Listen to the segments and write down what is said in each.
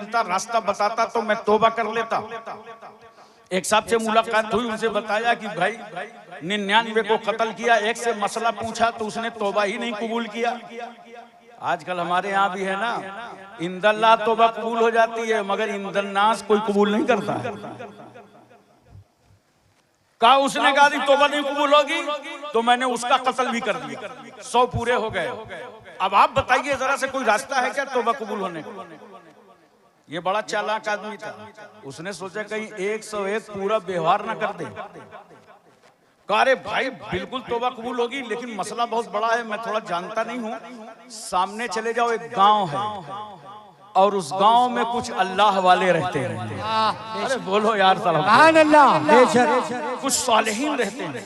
मिलता, रास्ता बताता तो मैं तौबा कर लेता। एक साहब से मुलाकात हुई, उनसे बताया कि भाई 99 को कत्ल किया, एक से मसला पूछा तो उसने तौबा ही नहीं कबूल किया। आजकल हमारे यहाँ भी है ना, इंदल्लाह तौबा कबूल हो जाती है मगर इंदन्नास कोई कबूल नहीं करता है। कहा उसने कहा तौबा नहीं कबूल होगी तो मैंने उसका कत्ल भी कर दिया, 100 पूरे हो गए। अब आप बताइए जरा से कोई रास्ता है क्या तौबा कबूल होने का? ये बड़ा चालाक आदमी था, उसने सोचा कहीं 101 पूरा व्यवहार ना कर दे। अरे भाई बिल्कुल तौबा कबूल होगी, लेकिन मसला बहुत बड़ा है, मैं थोड़ा जानता नहीं हूँ। सामने चले जाओ, एक गांव है और उस गांव में कुछ अल्लाह वाले रहते हैं। अरे बोलो यार सुभान अल्लाह, कुछ सालेहीन रहते हैं,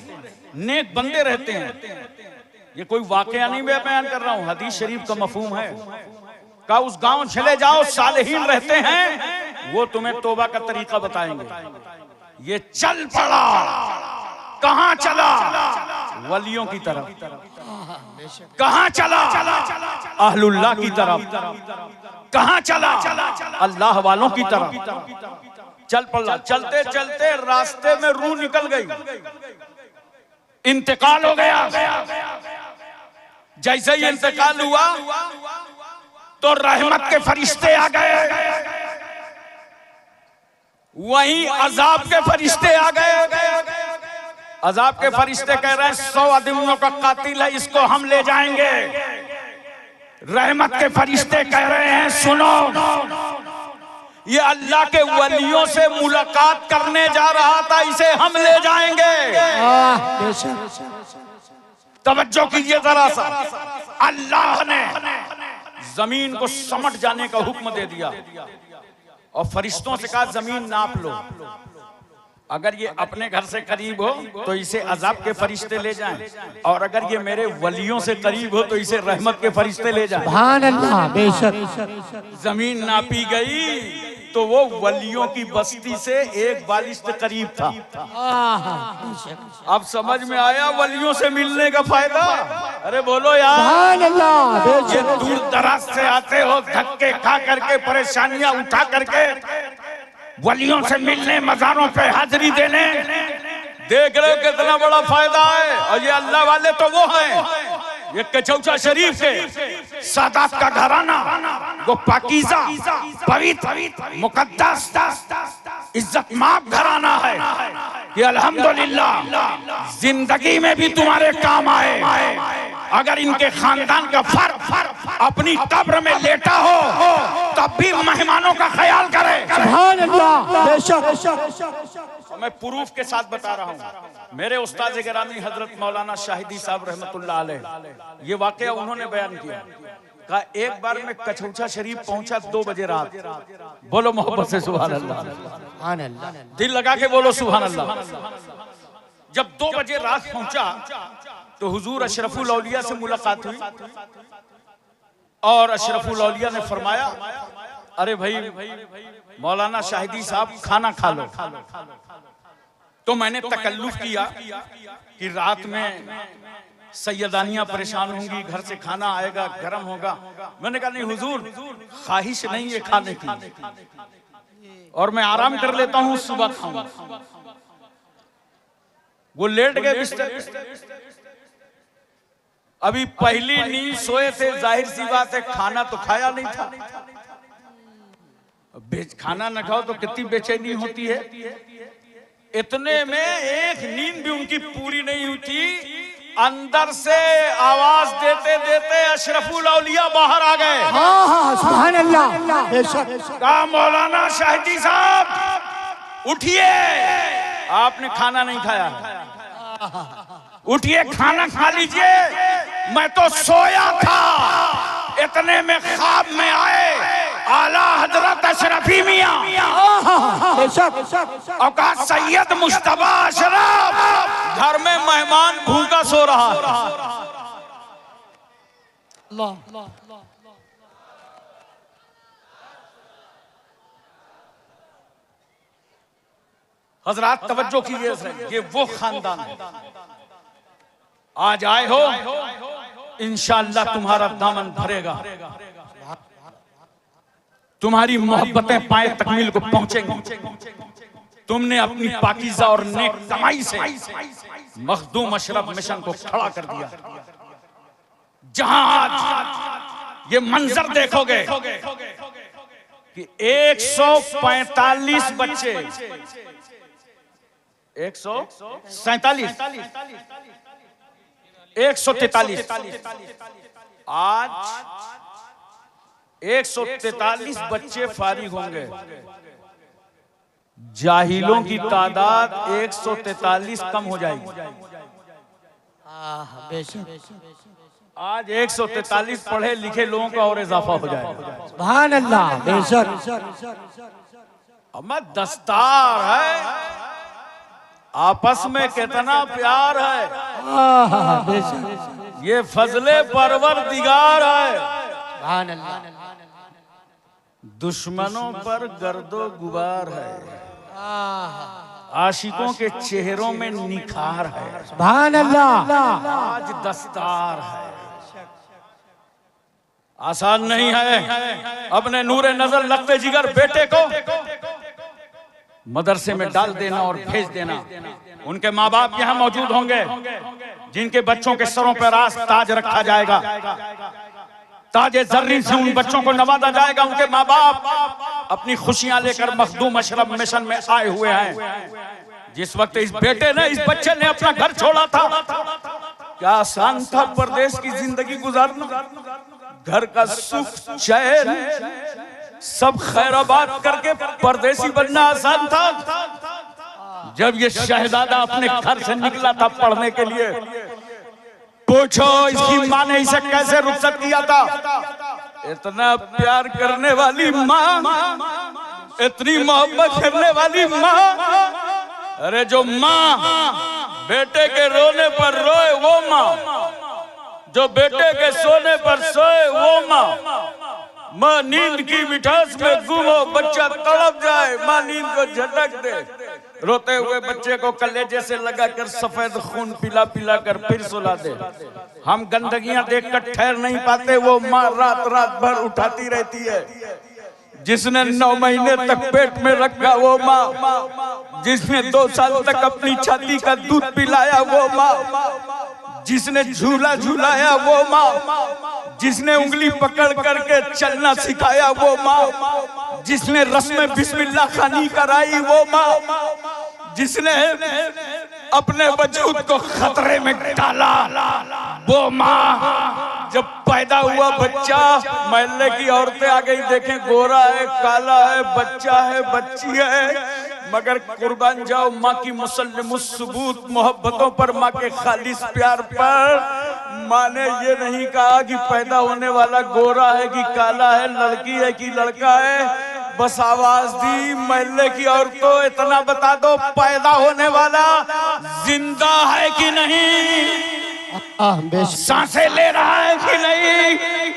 नेक बंदे रहते हैं। ये कोई वाकया नहीं मैं बयान कर रहा हूँ, हदीस शरीफ का मफहूम है। का उस गांव चले जाओ, सालेहीन रहते हैं, वो तुम्हें तौबा का तरीका बताएंगे। ये चल पड़ा, कहां चला? वलियों की तरफ। कहां चला? अहलुल्लाह की तरफ। कहां चला? अल्लाह वालों की तरफ चल पड़ा। चलते चलते रास्ते में रूह निकल गई, इंतकाल हो गया। जैसे ही इंतकाल हुआ तो रहमत के फरिश्ते आ गए, वहीं अजाब के फरिश्ते आ गए। अजाब के फरिश्ते कह रहे हैं 100 आदमियों का कातिल है, इसको हम ले जाएंगे। रहमत के फरिश्ते कह रहे हैं सुनो, ये अल्लाह के वलियों से मुलाकात करने जा रहा था, इसे हम ले जाएंगे। तवज्जो कीजिए जरा सा, अल्लाह ने जमीन को समट जाने का हुक्म दे दिया और फरिश्तों से कहा जमीन नाप लो, अगर ये अपने घर से करीब हो तो इसे अजाब के फरिश्ते ले जाएं, और अगर ये मेरे वलियों से करीब हो तो इसे रहमत के फरिश्ते ले जाएं। सुभान अल्लाह, बेशक। जमीन नापी गई तो वो वलियों की बस्ती से 1 बालिश्त करीब था। अब समझ में आया वलियों से मिलने का फायदा। अरे बोलो यार, सुभान अल्लाह। ये दूर दराज से आते हो, धक्के खा करके, परेशानियां उठा करके वलियों से मिलने, मज़ारों पे हाजिरी देने, देख रहे हो कितना बड़ा फायदा है। और ये अल्लाह वाले तो वो हैं, ये कचौचा शरीफ के सादात का घराना, वो पाकीज़ा, पवित्र, मुकद्दस, इज्जत माब घराना है कि अल्हम्दुलिल्लाह जिंदगी में भी तुम्हारे काम आए। अगर इनके खानदान का फर्द अपनी कब्र में लेटा हो तब भी मेहमानों का ख्याल करे। सुभान अल्लाह, बेशक। मैं प्रूफ के साथ बता रहा हूँ। मेरे उस्ताद गिरामी हजरत मौलाना शाहिदी साहब रहमतुल्लाह अलैह, ये वाकया उन्होंने बयान किया। कहा एक बार मैं कचौचा शरीफ पहुंचा 2 बजे रात। बोलो मोहब्बत से सुभान अल्लाह, दिल लगा के बोलो सुभान अल्लाह। जब 2 बजे रात पहुंचा तो हुजूर अशरफुल औलिया से मुलाकात हुई और अशरफुल औलिया ने फरमाया, अरे भाई मौलाना शाहिदी साहब खाना खा लो। तो मैंने तकल्लुफ किया कि रात में सैयदानियां परेशान होंगी, घर से खाना आएगा, गर्म होगा। मैंने कहा नहीं हुजूर, ख्वाहिश नहीं है खाने की, और मैं आराम कर लेता हूँ, सुबह खाऊंगा। वो लेट गए बिस्तर। अभी पहली नींद सोए थे, जाहिर सी बात है खाना तो खाया नहीं था। खाना न खाओ तो कितनी बेचैनी होती है। इतने में एक नींद भी उनकी पूरी नहीं हुई थी, अंदर से आवाज देते देते अशरफुल औलिया बाहर आ गए। सुभान अल्लाह। कहा मौलाना शाहिदी साहब उठिए, आपने खाना नहीं खाया, उठिए खाना खा लीजिए। मैं तो सोया था, इतने में ख्वाब में आए आला हजरत अशरफी मियां और कहा सैयद मुश्तबा अशरफ, घर में मेहमान भूखा सो रहा है। हजरात तवज्जो कीजिए, ये वो खानदान है। आज आए हो, इंशाअल्लाह तुम्हारा दामन भरेगा। तुम्हारी मोहब्बतें पाए तकमील को पहुंचेंगी। तुमने अपनी पाकीज़ा और नेक कमाई से मखदूम अशरफ मिशन को खड़ा कर दिया। जहां आज ये मंजर देखोगे कि 145 बच्चे 143 आज 143 बच्चे फारिग होंगे। जाहिलों की तादाद 143 कम हो जाएगी। आज 143 पढ़े लिखे लोगों का और इजाफा हो जाएगा। सुभान अल्लाह। बेशक अम्मा दस्तार है, आपस में कितना प्यार है। बेशक ये फजले परवरदिगार है। सुभान अल्लाह। दुश्मनों पर गर्दो गुबार है, आशिकों के चेहरों में निखार है। सुभान अल्लाह। आज दस्तार है, आसान नहीं है। अपने नूरे नजर लगते जिगर बेटे को मदरसे में डाल देना और भेज देना। उनके माँ बाप यहाँ मौजूद होंगे जिनके बच्चों के सरों पर आज ताज रखा जाएगा। ताजे जर्री से उन बच्चों को नवाजा जाएगा। उनके माँ बाप अपनी खुशियां लेकर मखदूम अशरफ मिशन में आए हुए हैं। जिस वक्त इस बेटे ने, इस बच्चे ने अपना घर छोड़ा था, क्या आसान था परदेश की जिंदगी गुजारना। घर का सुख चैन सब खैराबाद करके परदेसी बनना आसान था। जब ये शहजादा अपने घर से निकला था पढ़ने के लिए, पूछो इसकी माँ ने इसे कैसे रुखसत किया था। इतना प्यार करने वाली माँ, इतनी मोहब्बत करने वाली माँ। अरे जो माँ बेटे के रोने पर रोए वो माँ, जो बेटे के सोने पर सोए वो माँ। माँ नींद की मिठास में गुम हो, बच्चा तड़प जाए, माँ नींद को झटक दे। रोते हुए बच्चे को कलेजे से लगाकर सफेद खून पिला पिला कर फिर सुला दे। हम गंदगियां देखकर ठहर नहीं पाते, वो माँ रात रात भर उठाती रहती है। जिसने 9 महीने तक पेट में रखा वो माँ, जिसने 2 साल तक अपनी छाती का दूध पिलाया वो माँ, जिसने झूला झूलाया वो माँ, जिसने उंगली पकड़ करके चलना सिखाया वो माँ, जिसने रस्म बिस्मिल्लाह खानी कराई वो माँ, जिसने अपने वजूद को खतरे में डाला वो माँ। जब पैदा हुआ बच्चा, मोहल्ले की औरतें आ गई, देखें गोरा है, काला है, बच्चा है, बच्ची है, मगर कुर्बान जाओ माँ की मुसल्लिमुस सबूत मोहब्बतों पर, माँ के खालिस प्यार पर। माँ ने ये नहीं कहा कि पैदा होने वाला गोरा है कि काला है, लड़की है कि लड़का है, बस आवाज दी, मोहल्ले की औरतों इतना बता दो पैदा होने वाला जिंदा है कि नहीं, सांसें ले रहा है कि नहीं।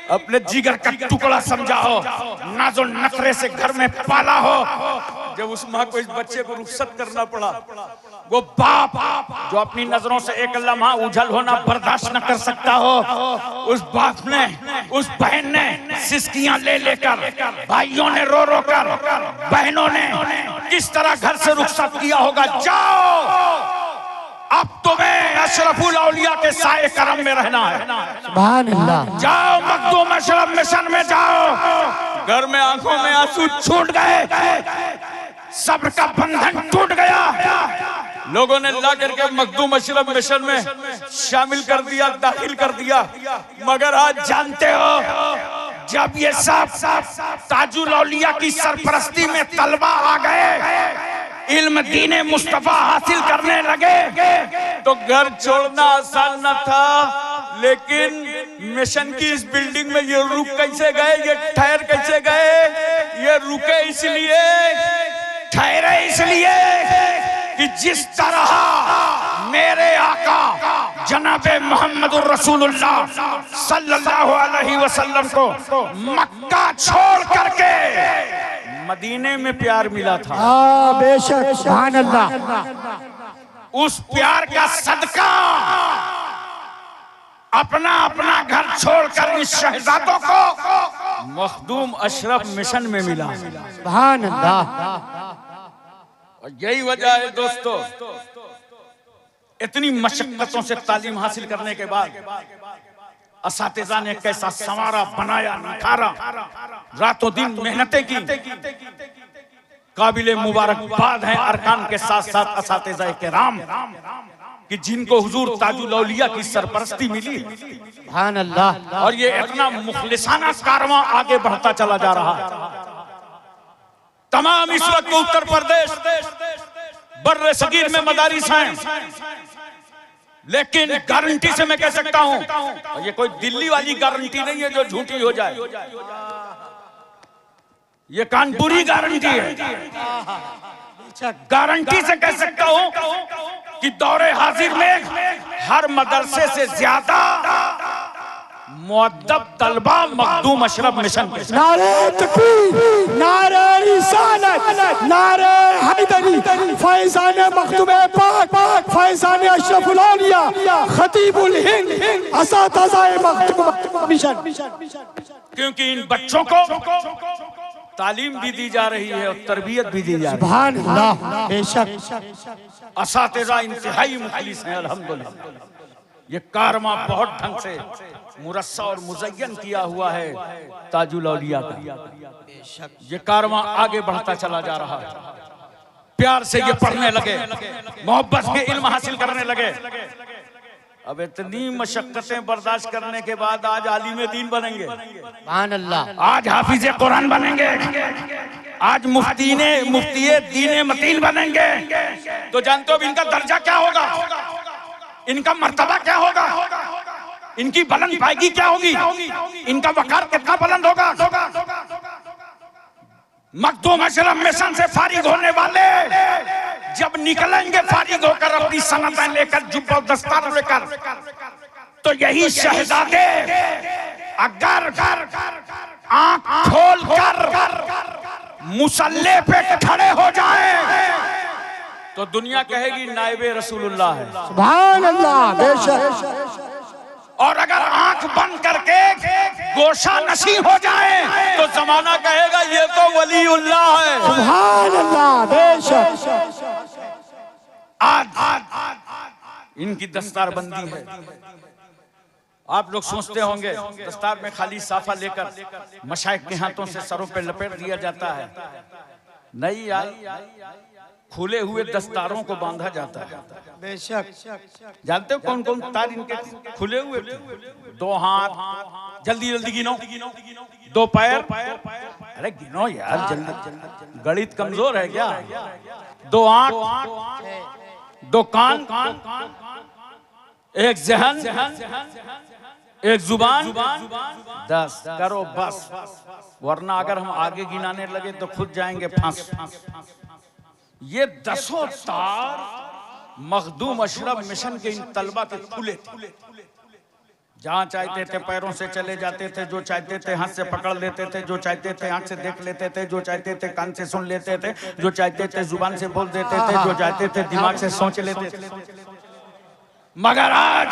अपने जिगर का टुकड़ा समझा हो, नाजो नखरे से घर में पाला हो। जब उस माँ को इस बच्चे को रुखसत करना पड़ा, वो बाप जो अपनी नजरों से एक लम्हा उजल होना बर्दाश्त न कर सकता हो, उस बाप ने, उस बहन ने सिसकियां ले लेकर, भाइयों ने रो रो कर, बहनों ने किस तरह घर से रुखसत किया होगा। जाओ, अब तुम्हें अशरफुल औलिया के साए करम में रहना है। सुभान अल्लाह। जाओ मखदूम अशरफ मिशन में जाओ। घर में आंखों में आंसू छूट गए, सब्र का बंधन टूट गया। लोगों ने ला करके मखदूम अशरफ मिशन में शामिल कर दिया, दाखिल कर दिया। मगर आज जानते हो, जब ये सब ताजुल औलिया की सरपरस्ती में तलबा आ गए, इल्म दीने मुस्तफा हासिल करने लगे, तो घर छोड़ना आसान न था। लेकिन मिशन की इस बिल्डिंग में ये रुक कैसे गए, ये ठहर कैसे गए? ये रुके इसलिए, ठहरे इसलिए कि जिस तरह मेरे आका जनाबे मोहम्मदुर रसूलुल्लाह सल्लल्लाहु अलैहि वसल्लम को मक्का छोड़ करके मदीने में प्यार मिला था। बेशक, सुभान अल्लाह। उस प्यार का सदका अपना अपना घर छोड़कर इस शहजादों को मखदूम अशरफ मिशन में मिला। सुभान अल्लाह। और यही वजह है दोस्तों, इतनी मशक्कतों से तालीम हासिल करने के बाद असातिज़ा ने कैसा संवारा, बनाया, निखारा, रातों दिन मेहनतें की। काबिले मुबारकबाद हैं अरकान के साथ साथ असातिज़ा किराम कि जिनको हुजूर ताजुल औलिया की सरपरस्ती मिली। सुभान अल्लाह। और ये इतना मुखलिसाना कारवां आगे बढ़ता चला जा रहा है। तमाम इस वक्त उत्तर प्रदेश बर्रे सगीर में मदारिस हैं, लेकिन गारंटी से मैं कह सकता हूं, ये कोई दिल्ली वाली गारंटी नहीं है जो झूठी हो जाए, ये कानपुरी गारंटी है। गारंटी से कह सकता हूं कि दौरे हाजिर में हर मदरसे से ज्यादा मुअद्दब तलबा मखदूम अशरफ मिशन के। नारे तकबीर, नारे रिसालत, नारे हैदरी, फैज़ान मखदूम पाक, फैज़ान अशरफुल औलिया, खतीबुल हिंद, असातिज़ा मखदूम मिशन। क्योंकि इन बच्चों को तालीम भी दी जा रही है और तरबियत भी दी जा रही है। सुभान अल्लाह। बेशक असातिज़ा इंतहाई मुखलिस हैं अल्हम्दुलिल्लाह। ये कारवां बहुत ढंग से मुरस्सा और मुज़य्यन किया हुआ है ताजुल औलिया का। ये कारवां आगे बढ़ता चला जा रहा है। प्यार से ये पढ़ने लगे, मोहब्बत के इल्म हासिल करने लगे। अब इतनी मशक्कतें बर्दाश्त करने के बाद आज आलिम दीन बनेंगे। सुभान अल्लाह। आज हाफिज कुरान बनेंगे, आज मुफ्ती दीन मतीन बनेंगे। तो जानते हो इनका दर्जा क्या होगा, इनका मर्तबा क्या होगा, इनकी बुलंद पायगी क्या होगी, इनका वकार कितना बुलंद होगा। मखदूम अशरफ मिशन से फारिग होने वाले जब निकलेंगे फारिग होकर अपनी सनतें लेकर, जुब्बा दस्तार लेकर, तो यही शहजादे अगर आंख खोलकर मुसल्ले पे खड़े हो जाएं तो दुनिया कहेगी नाइबे रसूलुल्लाह है। सुभान अल्लाह। बेशक। और अगर आंख बंद करके गोशा नशी हो जाए तो जमाना कहेगा ये तो वलीउल्लाह है। सुभान अल्लाह। बेशक। आज इनकी दस्तारबंदी है। आप लोग सोचते होंगे दस्तार में खाली साफा लेकर मशाइख के हाथों से सरों पे लपेट दिया जाता है। नहीं यार, खुले हुए दस्तारों को बांधा जाता है। बेशक। जानते हो कौन कौन तार इनके खुले हुए? दो हाथ, जल्दी जल्दी गिनो, दो पैर, अरे गिनो यार जल्दी, गणित कमजोर है क्या? दो आंख, दो कान, एक जहन, एक जुबान, 10 करो बस, वरना अगर हम आगे गिनाने लगे तो खुद जाएंगे फांस। ये 10 तार मखदूम अशरफ मिशन के इन तलबा के खुले थे। जहां चाहते थे पैरों से चले जाते थे, जो चाहते थे हाथ से पकड़ लेते थे, जो चाहते थे आंख से देख लेते थे, जो चाहते थे कान से सुन लेते थे, जो चाहते थे जुबान से बोल देते थे, जो चाहते थे दिमाग से सोच लेते थे। मगर आज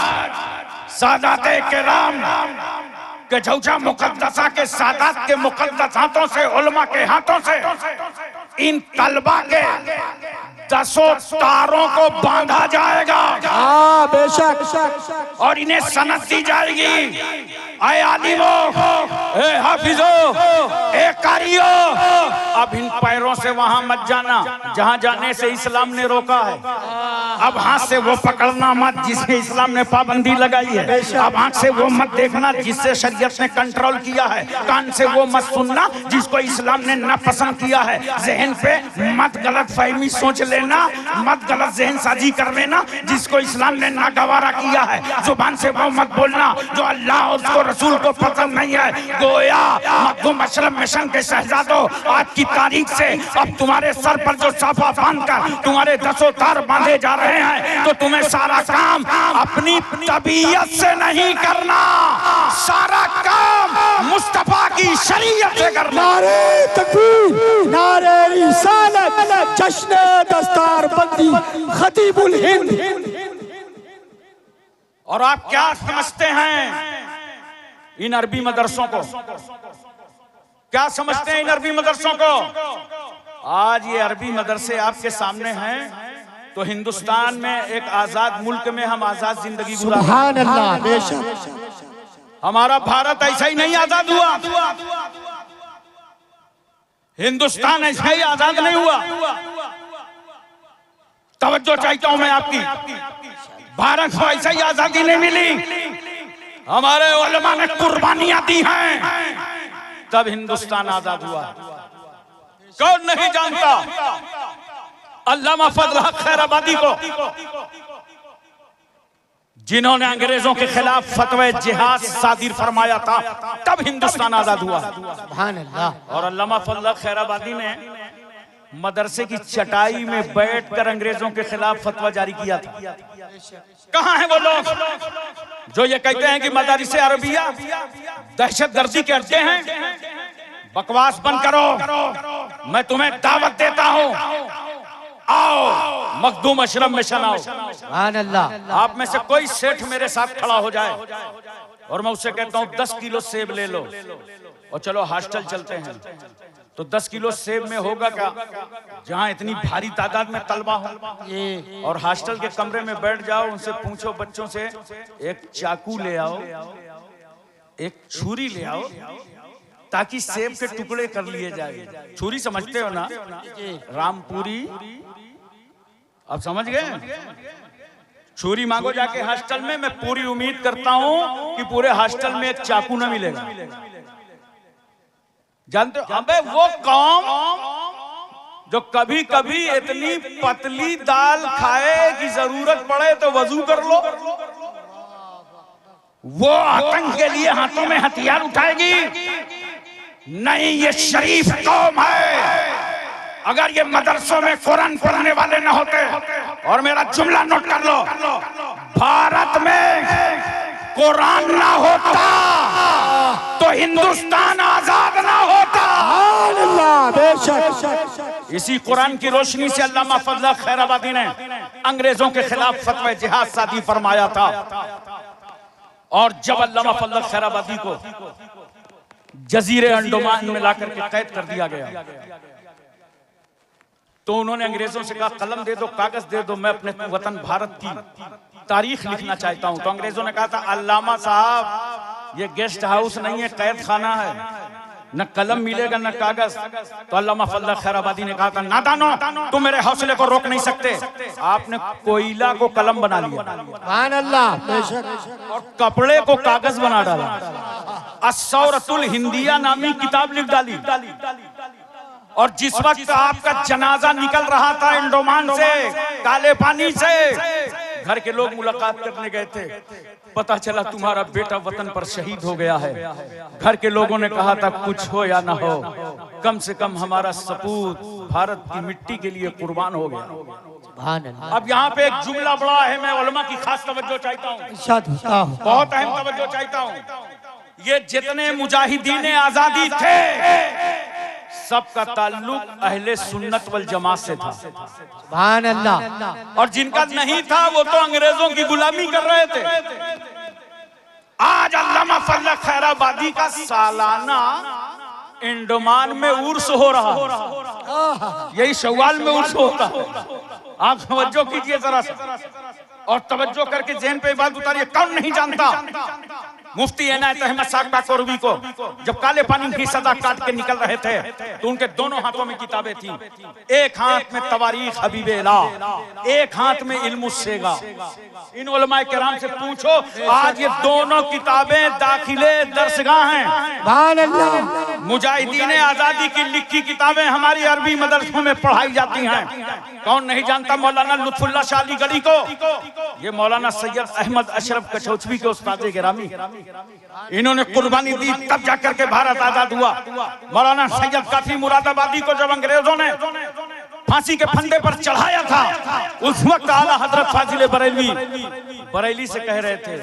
सादाते किराम के झौचा मुकद्दसा के सादात के मुकद्दस हाथों से, उलमा के हाथों से इन तलबा के 10 तारों को बांधा जाएगा। हाँ बेशक। और इन्हें सनद दी जाएगी, ऐ आलिमो, ऐ हाफिजो, ऐ कारियो, अब इन पैरों से वहां मत जाना जहां जाने से इस्लाम ने रोका है। अब हाथ से वो पकड़ना मत जिससे इस्लाम ने पाबंदी लगाई है। अब आंख से वो मत देखना जिससे शरीयत ने कंट्रोल किया है। कान से वो मत सुनना जिसको इस्लाम ने नापसंद किया है। जहन पे मत गलत फहमी सोच लेना, मत गलत जहन साजी कर लेना जिसको इस्लाम ने नागवारा किया है। जुबान से वो मत बोलना जो अल्लाह और उसको रसूल को पसंद नहीं है। गोया मखदूम अशरफ मिशन के शहजादों, आज की तारीख से अब तुम्हारे सर पर जो साफा बांधकर तुम्हारे 10 तार बांधे जा रहे हैं, तो तुम्हें सारा काम अपनी तबीयत से नहीं करना, सारा काम मुस्तफा की शरीयत से करना। नारे तकबीर, नारे रिसालत, जश्न दस्तारबंदी, खतीबुल हिंद। और आप क्या समझते हैं इन अरबी मदरसों को? क्या समझते हैं इन अरबी मदरसों को? आज ये अरबी मदरसे आपके सामने हैं तो हिंदुस्तान में एक आजाद मुल्क में हम आजाद जिंदगी गुजार रहे हैं। सुभान अल्लाह, बेशक। हमारा भारत ऐसा ही नहीं आजाद हुआ, हिंदुस्तान ऐसा ही आजाद नहीं हुआ। तवज्जो चाहता हूं मैं आपकी, भारत को ऐसा ही आजादी नहीं मिली, हमारे उलमा ने कुर्बानियां दी हैं तब हिंदुस्तान आजाद हुआ। कौन नहीं जानता अल्लामा फजल हक खैराबादी को, जिन्होंने अंग्रेजों के खिलाफ फतवा जिहाद सादिर फरमाया था, तब हिंदुस्तान आजाद हुआ। सुभान अल्लाह। और अल्लामा फजल हक खैराबादी ने मदरसे की चटाई में बैठकर अंग्रेजों के खिलाफ फतवा जारी किया था। कहां हैं वो लोग जो ये कहते हैं कि मदारिस अरबिया दहशतगर्दी के अड्डे हैं? बकवास बंद करो, मैं तुम्हें दावत देता हूं, आओ मखदूम अशरफ मिशन आओ। सुभान अल्लाह। आप में से कोई सेठ मेरे साथ खड़ा हो जाए और मैं उससे कहता हूं 10 किलो सेब ले लो और चलो हॉस्टल चलते हैं, तो 10 किलो सेब में होगा क्या जहां इतनी भारी तादाद में तलबा हो? और हॉस्टल के कमरे में बैठ जाओ, उनसे पूछो बच्चों से, एक चाकू ले आओ, एक छुरी ले आओ, ताकि सेब के टुकड़े कर लिए जाए। छुरी समझते हो ना, रामपुरी, अब समझ गए? छुरी मांगो जाके हॉस्टल में। मैं पूरी उम्मीद करता हूं कि पूरे हॉस्टल में एक चाकू न मिलेगा। जानते हो, अबे वो कौम जो कभी कभी इतनी पतली दाल खाए कि जरूरत पड़े तो वजू कर लो, वो आतंक के लिए हाथों में हथियार उठाएगी? नहीं, ये शरीफ कौम है। अगर ये मदरसों में कुरान पढ़ने वाले न होते, और मेरा जुमला नोट कर लो, भारत में कुरान ना होता तो हिंदुस्तान आजाद ना होता। अल्लाह, बेशक। इसी कुरान की रोशनी से अल्लामा फजल हक खैराबादी ने अंग्रेजों के खिलाफ फतवा जिहाद सादी फरमाया था। और जब अल्लामा फजल हक खैराबादी को जजीरे अंडमान में लाकर के कैद कर दिया गया, तो उन्होंने अंग्रेजों से कहा कलम दे दो, कागज दे दो, मैं अपने वतन भारत की तारीख लिखना चाहता हूं। तो अंग्रेजों ने कहा था अल्लामा साहब ये गेस्ट हाउस नहीं है, कैद खाना है, न कलम मिलेगा न कागज। तो अल्लामा फजल हक खैराबादी ने कहा था नादानो, तुम मेरे हौसले को रोक नहीं सकते। आपने कोयला को कलम बना लिया, सुभान अल्लाह, बेशक। और कपड़े को कागज बना डाला, अस्सौरतुल हिंदिया नामी किताब लिख डाली। और जिस वक्त आपका जनाजा निकल रहा था इंडोमान से, काले पानी से, घर के लोग मुलाकात करने गए थे, पता चला तुम्हारा बेटा वतन पर शहीद हो गया है। घर के लोगों ने कहा था कुछ हो या ना हो, कम से कम हमारा सपूत भारत की मिट्टी के लिए कुर्बान हो गया। अब यहाँ पे एक जुमला बड़ा है, मैं उलमा की खास तवज्जो चाहता हूँ, बहुत अहम तवज्जो चाहता हूँ। ये जितने मुजाहिदीन आजादी थे, सबका ताल्लुक अहले सुन्नत वल जमात से था। सुभान अल्लाह। और जिनका नहीं था वो तो अंग्रेजों की गुलामी कर रहे थे। आज अल्लामा फजल हक खैराबादी का सालाना इंडोमान में उर्स हो रहा है, यही शव्वाल में उर्स होता है। आप तवज्जो कीजिए जरा सा, और तवज्जो करके ज़हन पे बात उतारिए। कौन नहीं जानता मुफ्ती इनायत अहमद साकबा कोरवी को, जब काले पानी की सजा काट के निकल रहे थे तो उनके दोनों हाथों में किताबें थी। एक हाथ में तवारीख हबीबे इला, एक हाथ में इल्म सेगा। इन उलमाए किराम से पूछो, आज ये दोनों किताबें दाखिले दरसगाह हैं। सुभान अल्लाह। मुजाहिदीन आजादी की लिखी किताबें हमारी अरबी मदरसों में पढ़ाई जाती हैं। कौन नहीं जानता मौलाना लुत्फुल्लाह शाह अली गढ़ी को? ये मौलाना सैयद अहमद अशरफ कचौचवी के उस्ताद गिरामी, इन्होंने कुर्बानी दी तब जाकर के भारत आजाद हुआ। मौलाना सैयद काफी मुरादाबादी को जब अंग्रेजों ने फांसी के फंदे पर चढ़ाया था, उस वक्त आला हजरत फाजिल बरेली से कह रहे थे,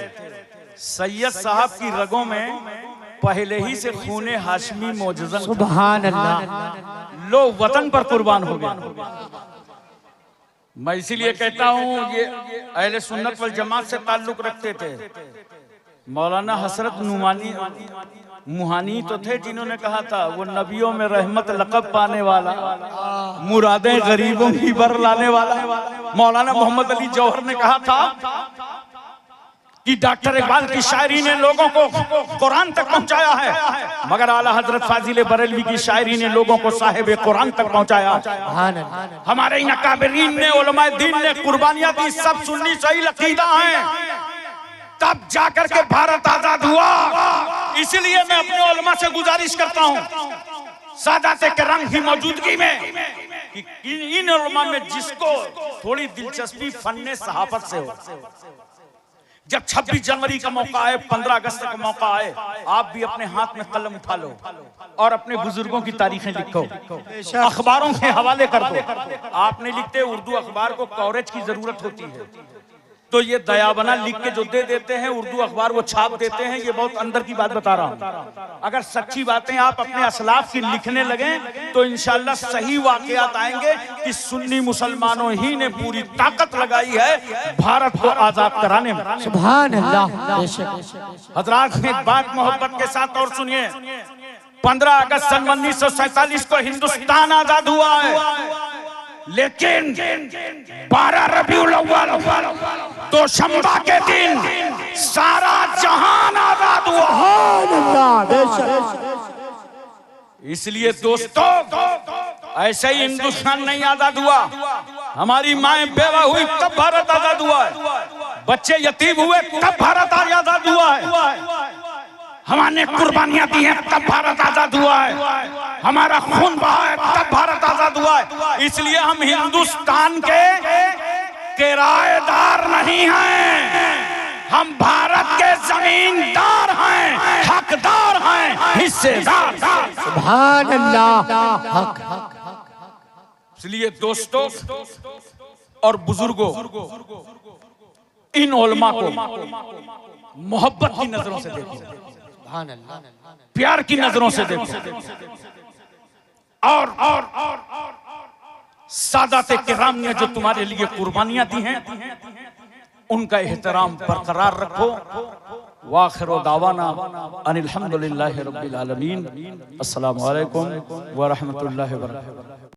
सैयद साहब की रगों में पहले ही से खूने हाशमी मौजूदन। सुभान अल्लाह। लो वतन पर कुर्बान हो गया। मैं इसीलिए कहता हूं ये अहले सुन्नत वल जमात से ताल्लुक रखते थे। मौलाना हसरत नुमानी मुहानी तो थे जिन्होंने कहा था वो नबियों में रहमत लक़ब पाने वाला, मुरादें गरीबों की बर लाने वाला। मौलाना मोहम्मद अली जौहर ने कहा था कि डॉक्टर इकबाल की शायरी ने लोगों को कुरान तक पहुंचाया है, मगर आला हजरत फाजिल बरेलवी की शायरी ने लोगों को साहिब कुरान तक पहुंचाया। हमारे इन अकाबरीन ने, उलमाए दीन ने कुर्बानियां दी, सब सुन्नी सही अकीदा हैं, तब जाकर के भारत आजाद हुआ। इसलिए मैं अपने उलमा से गुजारिश करता हूं सादात किराम की मौजूदगी में कि इन उलमा में जिसको थोड़ी दिलचस्पी फन्ने सहाफत से हो, जब 26 जनवरी का मौका आए, 15 अगस्त का मौका आए, आप भी अपने हाथ में कलम उठा लो और अपने बुजुर्गों की तारीखें लिखो, अखबारों के हवाले कर दो। आप नहीं लिखते, उर्दू अखबार को कवरेज की जरूरत होती है, तो ये दयाबना लिख के जो दे देते हैं उर्दू अखबार वो छाप देते हैं। ये बहुत अंदर की बात बता रहा हूं। अगर सच्ची बातें आप अपने असलाफ की लिखने लगे तो इंशाअल्लाह सही वाकयात आएंगे कि सुन्नी मुसलमानों ही ने पूरी ताकत लगाई है भारत को आजाद कराने में। सुभान अल्लाह। हजरात एक बात मोहब्बत के साथ और सुनिए, 15 अगस्त सन 1947 को हिंदुस्तान आजाद हुआ है, लेकिन 12 रबीउल अव्वल तो शंबा के दिन सारा जहान आजाद हुआ। इसलिए दोस्तों, ऐसे ही हिंदुस्तान नहीं आजाद हुआ, हमारी माएं बेवा हुई तब भारत आजाद हुआ है, बच्चे यतीम हुए तब भारत आजाद हुआ है, हमने कुर्बानियां दी हैं तब भारत आजाद हुआ है, हमारा खून बहा है तब भारत आजाद हुआ है। इसलिए हम हिंदुस्तान के किराएदार नहीं हैं, हम भारत के जमींदार हैं, हकदार हैं, हिस्सेदार। सुभान अल्लाह। हक। इसलिए दोस्तों और बुजुर्गों, इन उलमा को मोहब्बत की नजरों से देखो, प्यार की नजरों से देखो, और सादात किराम ने जो तुम्हारे लिए कुर्बानियां दी हैं उनका एहतराम बरकरार रखो। वाखिर दावाना अनिल हम्दुलिल्लाहि रब्बिल आलमीन। अस्सलामु अलैकुम व रहमतुल्लाहि व बरकातहू।